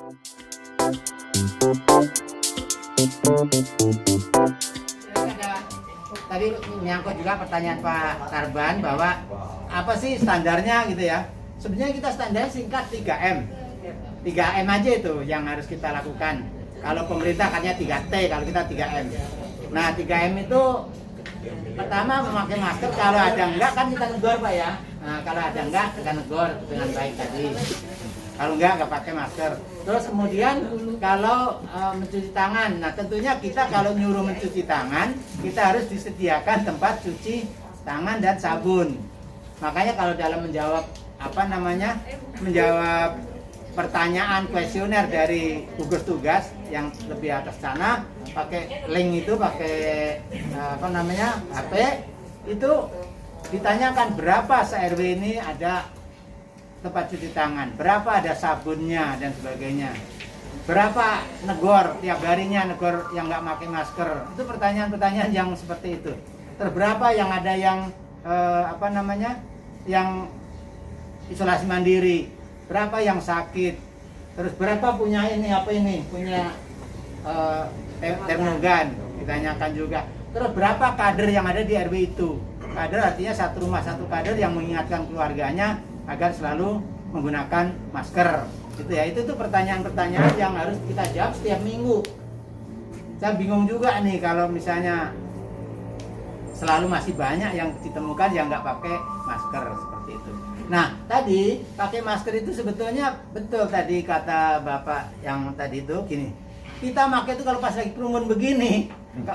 Tadi menyangkut juga pertanyaan Pak Tarban bahwa apa sih standarnya gitu ya. Sebenarnya kita standar singkat 3M. 3M aja itu yang harus kita lakukan. Kalau pemerintah katanya 3T, kalau kita 3M. Nah 3M itu pertama memakai masker, kalau ada enggak kan kita negor Pak ya. Nah kalau ada enggak kita negor dengan baik tadi. Kalau enggak pakai masker. Terus kemudian kalau mencuci tangan, nah tentunya kita kalau nyuruh mencuci tangan, kita harus disediakan tempat cuci tangan dan sabun. Makanya kalau dalam menjawab menjawab pertanyaan kuesioner dari gugus tugas yang lebih atas sana, pakai link itu, pakai HP itu ditanyakan berapa se-RW ini ada tempat cuci tangan, berapa ada sabunnya dan sebagainya, berapa negor tiap harinya negor yang nggak pakai masker. Itu pertanyaan-pertanyaan yang seperti itu. Terus berapa yang ada yang yang isolasi mandiri, berapa yang sakit, terus berapa punya punya termogan, ditanyakan juga. Terus berapa kader yang ada di RW itu. Kader artinya satu rumah satu kader yang mengingatkan keluarganya agar selalu menggunakan masker. Gitu ya. Itu tuh pertanyaan-pertanyaan yang harus kita jawab setiap minggu. Saya bingung juga nih kalau misalnya selalu masih banyak yang ditemukan yang nggak pakai masker seperti itu. Nah, tadi pakai masker itu sebetulnya betul tadi kata Bapak yang tadi itu gini. Kita pakai itu kalau pas lagi kerumun begini,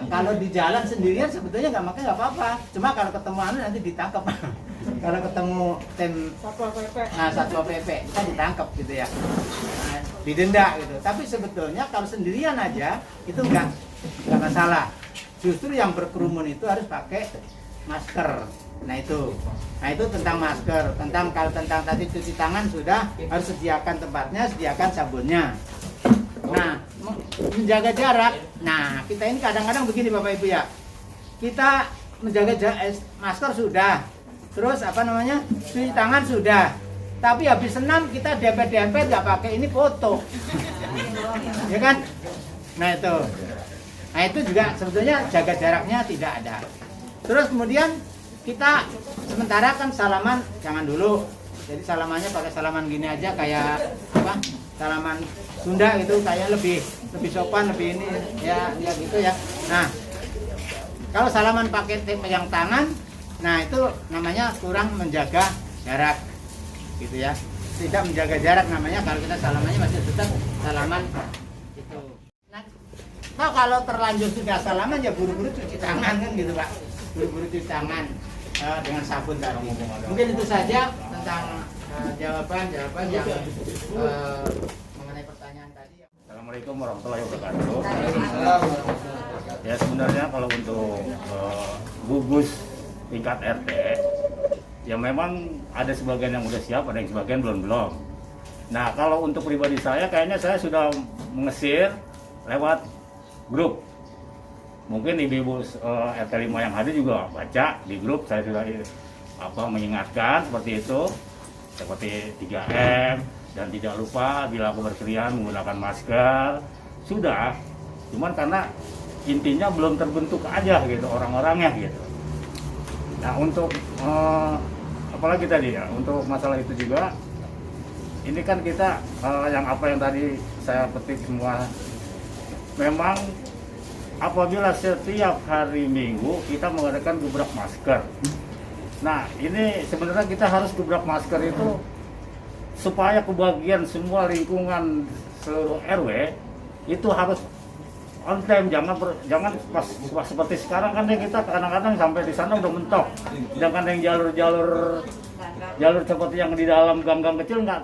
kalau di jalan sendirian sebetulnya nggak pakai nggak apa-apa. Cuma kalau ketemu nanti ditangkap. Kalau ketemu satpol PP kita ditangkap gitu ya, didenda gitu. Tapi sebetulnya kalau sendirian aja itu nggak masalah. Justru yang berkerumun itu harus pakai masker. Nah itu tentang masker. Kalau tentang tadi cuci tangan sudah harus sediakan tempatnya, sediakan sabunnya. Nah menjaga jarak. Nah kita ini kadang-kadang begini Bapak Ibu ya. Kita menjaga jarak, masker sudah. Terus cuci tangan sudah, tapi habis senam kita dempet-dempet nggak pakai ini foto, ya kan? Nah itu juga sebetulnya jaga jaraknya tidak ada. Terus kemudian kita sementara kan salaman jangan dulu, jadi salamannya pakai salaman gini aja kayak salaman Sunda gitu, kayak lebih sopan, lebih ini ya gitu ya. Nah kalau salaman pakai pegang tangan, nah itu namanya kurang menjaga jarak gitu ya. Tidak menjaga jarak namanya kalau kita salamannya masih tetap salaman itu. Nah kalau terlanjur sudah salaman ya buru-buru cuci tangan kan gitu Pak. Buru-buru cuci tangan dengan sabun tadi. Mungkin itu saja tentang jawaban yang mengenai pertanyaan tadi. Assalamualaikum warahmatullahi wabarakatuh. Ya sebenarnya kalau untuk gugus tingkat RT, ya memang ada sebagian yang udah siap, ada yang sebagian belum. Nah kalau untuk pribadi saya, kayaknya saya sudah mengesir lewat grup. Mungkin ibu-ibu RT 5 yang hadir juga baca di grup, saya sudah mengingatkan seperti itu, seperti 3M, dan tidak lupa bila kebersihan menggunakan masker. Sudah, cuman karena intinya belum terbentuk aja gitu orang-orangnya gitu. Nah untuk apalagi tadi ya, untuk masalah itu juga, ini kan kita yang tadi saya petik semua, memang apabila setiap hari Minggu kita mengadakan gebrak masker. Nah ini sebenarnya kita harus gebrak masker itu supaya kebagian semua lingkungan seluruh RW itu harus on time, jangan pas seperti sekarang kan kita kadang-kadang sampai di sana udah mentok, sedangkan yang jalur seperti yang di dalam gang-gang kecil nggak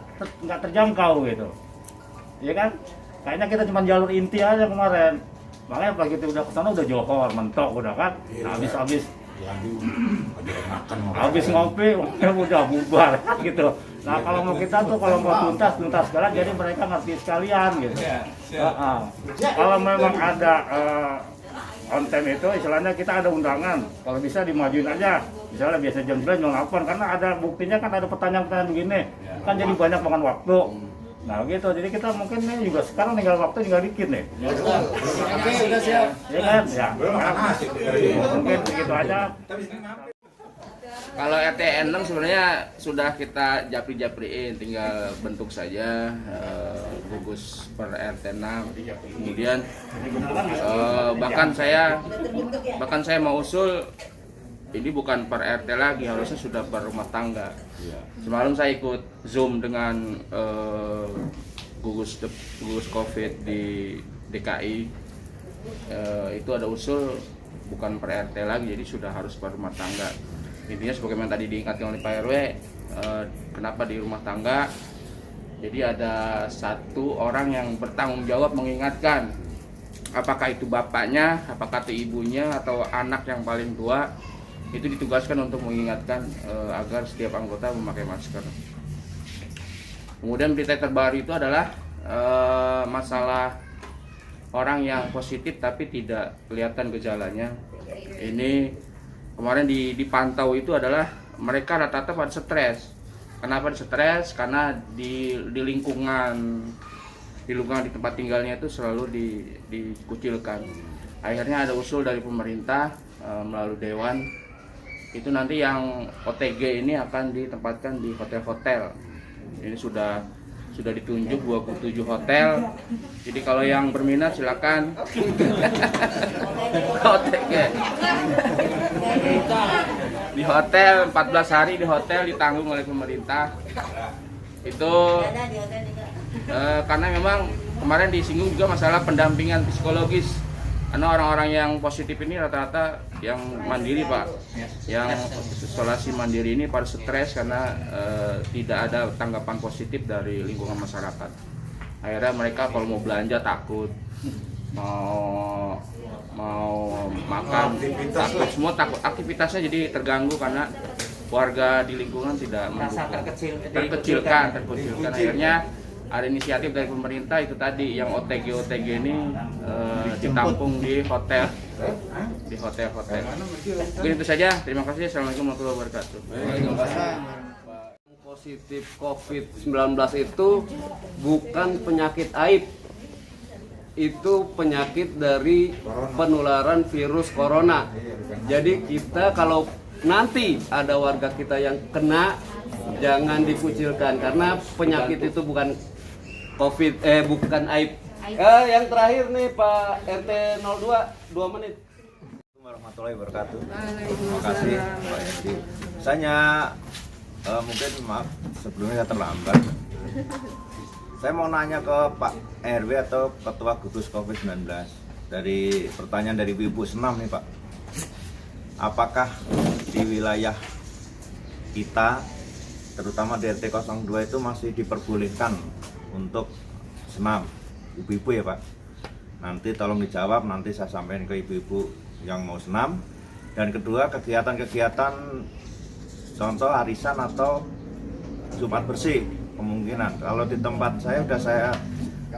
terjangkau gitu, ya kan? Kayaknya kita cuma jalur inti aja kemarin, makanya pas kita udah kesana udah johor mentok udah kan, nah, habis ngopi udah bubar gitu. Nah kalau mau kita tuh kalau mau tuntas sekalian, jadi mereka ngerti sekalian gitu. Kalau memang ada on time itu istilahnya kita ada undangan, kalau bisa dimajuin aja, misalnya biasa jam 9 jam 8, karena ada buktinya kan ada pertanyaan-pertanyaan begini kan jadi banyak makan waktu. Nah gitu, jadi kita mungkin nih juga sekarang tinggal waktu tinggal dikit nih. Oke, sudah siap. Ya kan? Ya. Mungkin begitu aja. Kalau RT 6 sebenarnya sudah kita japri-japriin, tinggal bentuk saja gugus per RT 6. Kemudian bahkan saya mau usul ini bukan per RT lagi, harusnya sudah per rumah tangga. Semalam saya ikut Zoom dengan gugus COVID di DKI. Itu ada usul bukan per RT lagi, jadi sudah harus per rumah tangga. Intinya sebagaimana tadi diingatkan oleh Pak RW, kenapa di rumah tangga? Jadi ada satu orang yang bertanggung jawab mengingatkan, apakah itu bapaknya, apakah itu ibunya, atau anak yang paling tua, itu ditugaskan untuk mengingatkan agar setiap anggota memakai masker. Kemudian berita terbaru itu adalah masalah orang yang positif tapi tidak kelihatan gejalanya. Ini kemarin dipantau itu adalah mereka rata-rata pada stres. Kenapa stres? Karena di lingkungan di tempat tinggalnya itu selalu dikucilkan. Akhirnya ada usul dari pemerintah melalui dewan, itu nanti yang OTG ini akan ditempatkan di hotel-hotel. Ini sudah ditunjuk 27 hotel. Jadi kalau yang berminat silakan. OTG. Di hotel 14 hari di hotel ditanggung oleh pemerintah. Itu karena memang kemarin disinggung juga masalah pendampingan psikologis. Karena orang-orang yang positif ini rata-rata yang mandiri, Pak, yang isolasi mandiri ini pada stres karena tidak ada tanggapan positif dari lingkungan masyarakat. Akhirnya mereka kalau mau belanja takut, mau makan takut, semua takut, aktivitasnya jadi terganggu karena warga di lingkungan tidak terkecilkan. Akhirnya ada inisiatif dari pemerintah itu tadi yang OTG ini ditampung di hotel. Mungkin itu saja. Terima kasih. Assalamualaikum warahmatullahi wabarakatuh. Positif COVID-19 itu bukan penyakit aib. Itu penyakit dari penularan virus corona. Jadi kita kalau nanti ada warga kita yang kena, jangan dikucilkan karena penyakit itu bukan COVID, bukan aib. Yang terakhir nih Pak RT 02, 2 menit. Warahmatullahi wabarakatuh. Terima kasih Pak Edi. Saya mungkin maaf sebelumnya saya terlambat. Saya mau nanya ke Pak RW atau Ketua Gugus COVID-19 dari pertanyaan dari Ibu Senam nih Pak. Apakah di wilayah kita terutama di RT 02 itu masih diperbolehkan untuk senam ibu-ibu ya Pak? Nanti tolong dijawab, nanti saya sampaikan ke ibu-ibu yang mau senam. Dan kedua, kegiatan-kegiatan contoh arisan atau Jumat bersih kemungkinan. Kalau di tempat saya sudah saya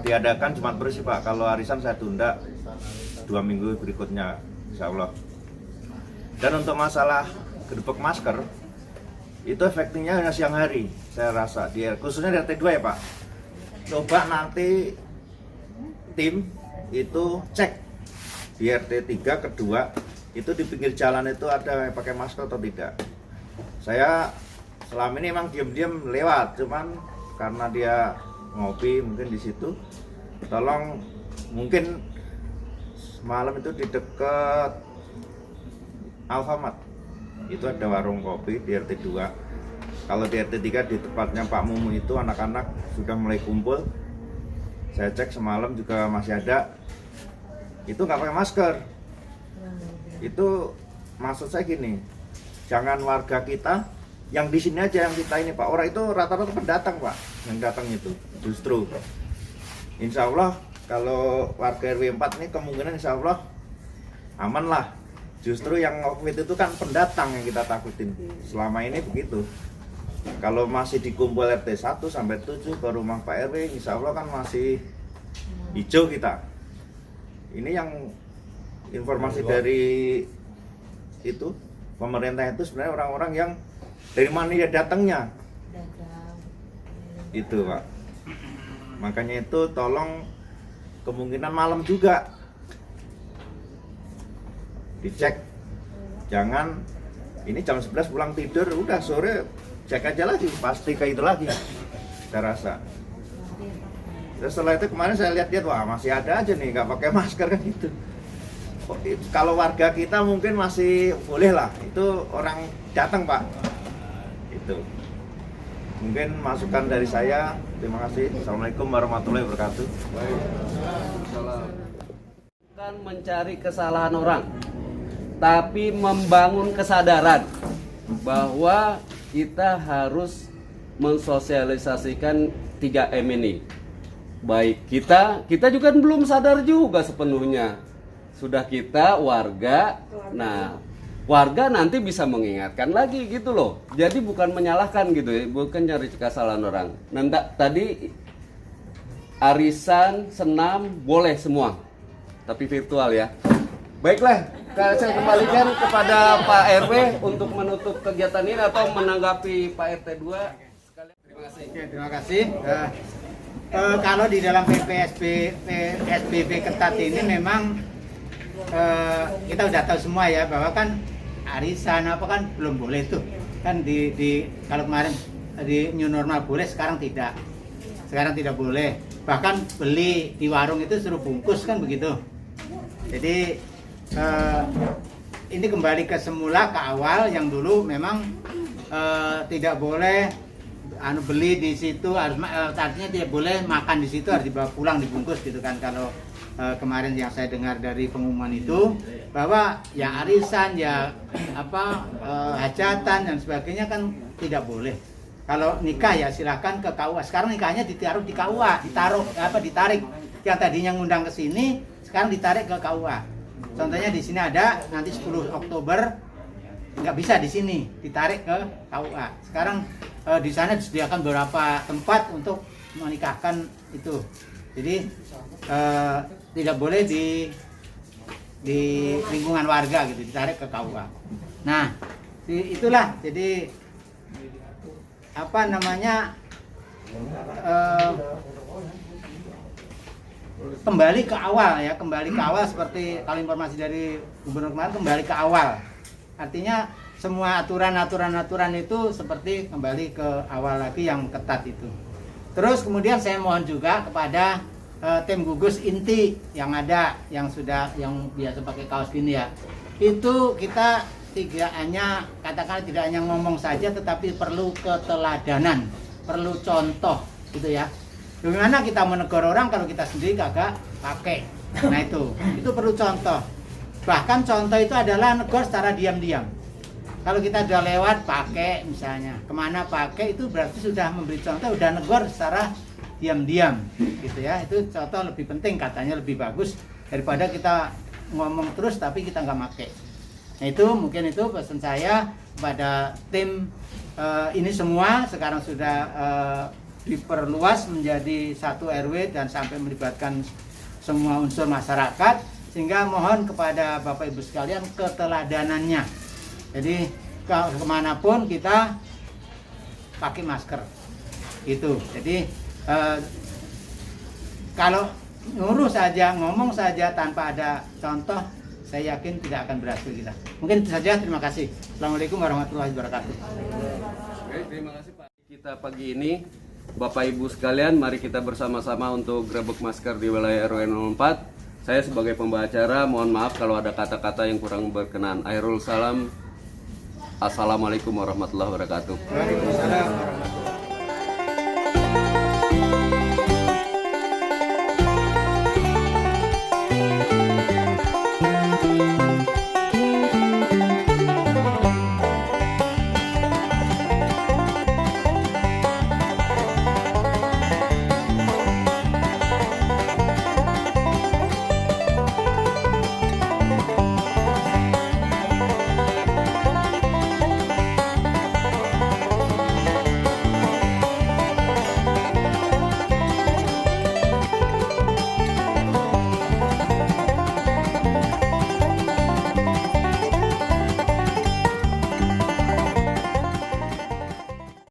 tiadakan Jumat bersih Pak. Kalau arisan saya tunda 2 minggu berikutnya insya Allah. Dan untuk masalah grebek masker itu efektifnya hanya siang hari saya rasa, khususnya di RT 2 ya Pak. Coba nanti tim itu cek di RT 3 kedua itu di pinggir jalan itu ada yang pakai masker atau tidak. Saya selama ini emang diam-diam lewat, cuman karena dia ngopi mungkin di situ. Tolong mungkin malam itu di dekat Alfamart itu ada warung kopi di RT 2. Kalau di RT 3 di tempatnya Pak Mumu itu anak-anak sudah mulai kumpul. Saya cek semalam juga masih ada. Itu nggak pakai masker. Itu maksud saya gini, jangan warga kita yang di sini aja yang kita ini Pak. Orang itu rata-rata pendatang Pak, yang datang itu justru. Insya Allah kalau warga RW 4 ini kemungkinan insya Allah aman lah. Justru yang COVID itu kan pendatang yang kita takutin. Selama ini begitu. Kalau masih dikumpul RT 1 sampai 7 ke rumah Pak RW, insya Allah kan masih hijau kita. Ini yang informasi dari itu pemerintah itu sebenarnya orang-orang yang dari mana ya datangnya. Itu Pak. Makanya itu tolong kemungkinan malam juga dicek. Jangan ini jam 11 pulang tidur, udah sore cek aja lagi, pasti kayak itu lagi saya rasa. Terus setelah itu kemarin saya lihat-lihat, wah masih ada aja nih nggak pakai masker kan gitu. Kalau warga kita mungkin masih boleh lah, itu orang datang Pak. Itu mungkin masukan dari saya. Terima kasih. Assalamualaikum warahmatullahi wabarakatuh. Bukan mencari kesalahan orang, tapi membangun kesadaran bahwa kita harus mensosialisasikan 3M ini. Baik kita juga belum sadar juga sepenuhnya. Sudah kita warga, nah warga nanti bisa mengingatkan lagi gitu loh. Jadi bukan menyalahkan gitu ya, bukan nyari kesalahan orang. Nanti tadi arisan, senam boleh semua, tapi virtual ya. Baiklah, saya kembalikan kepada Pak RW untuk menutup kegiatan ini atau menanggapi Pak RT 2. Terima kasih. Oke, terima kasih. Kalau di dalam PSBB ketat ini memang kita udah tahu semua ya bahwa kan arisan apa kan belum boleh tuh kan kalau kemarin di new normal boleh, sekarang tidak boleh, bahkan beli di warung itu suruh bungkus kan begitu. Jadi ini kembali ke semula, ke awal yang dulu memang tidak boleh beli di situ, artinya tidak boleh makan di situ, harus dibawa pulang dibungkus gitu kan. Kalau kemarin yang saya dengar dari pengumuman itu bahwa ya arisan ya hajatan dan sebagainya kan tidak boleh. Kalau nikah ya silahkan ke KUA. Sekarang nikahnya ditaruh di KUA, ditarik. Yang tadinya ngundang ke sini sekarang ditarik ke KUA. Contohnya di sini ada nanti 10 Oktober nggak bisa di sini, ditarik ke KUA. Sekarang di sana disediakan beberapa tempat untuk menikahkan itu. Jadi tidak boleh di lingkungan warga gitu, ditarik ke KUA. Nah, itulah jadi kembali ke awal seperti kalau informasi dari gubernur kemarin, kembali ke awal. Artinya semua aturan itu seperti kembali ke awal lagi yang ketat itu. Terus kemudian saya mohon juga kepada tim gugus inti yang ada, yang biasa pakai kaos gini ya, itu kita tidak hanya ngomong saja, tetapi perlu keteladanan, perlu contoh gitu ya. Bagaimana kita menegur orang kalau kita sendiri kagak pakai? Nah itu perlu contoh. Bahkan contoh itu adalah negor secara diam-diam. Kalau kita udah lewat pakai misalnya, kemana pakai, itu berarti sudah memberi contoh, udah negor secara diam-diam gitu ya. Itu contoh lebih penting, katanya lebih bagus daripada kita ngomong terus tapi kita nggak pakai. Nah itu mungkin itu pesan saya kepada tim ini semua. Sekarang sudah diperluas menjadi 1 RW dan sampai melibatkan semua unsur masyarakat, sehingga mohon kepada Bapak Ibu sekalian keteladanannya. Jadi kemanapun kita pakai masker gitu. Jadi kalau nyuruh saja, ngomong saja tanpa ada contoh, saya yakin tidak akan berhasil kita. Mungkin itu saja, terima kasih. Assalamualaikum warahmatullahi wabarakatuh. Oke, terima kasih Pak. Kita pagi ini, Bapak Ibu sekalian, mari kita bersama-sama untuk grebek masker di wilayah RW 04. Saya sebagai pembacara, mohon maaf kalau ada kata-kata yang kurang berkenan. Akhirul salam. Assalamualaikum warahmatullahi wabarakatuh. Waalaikumsalam.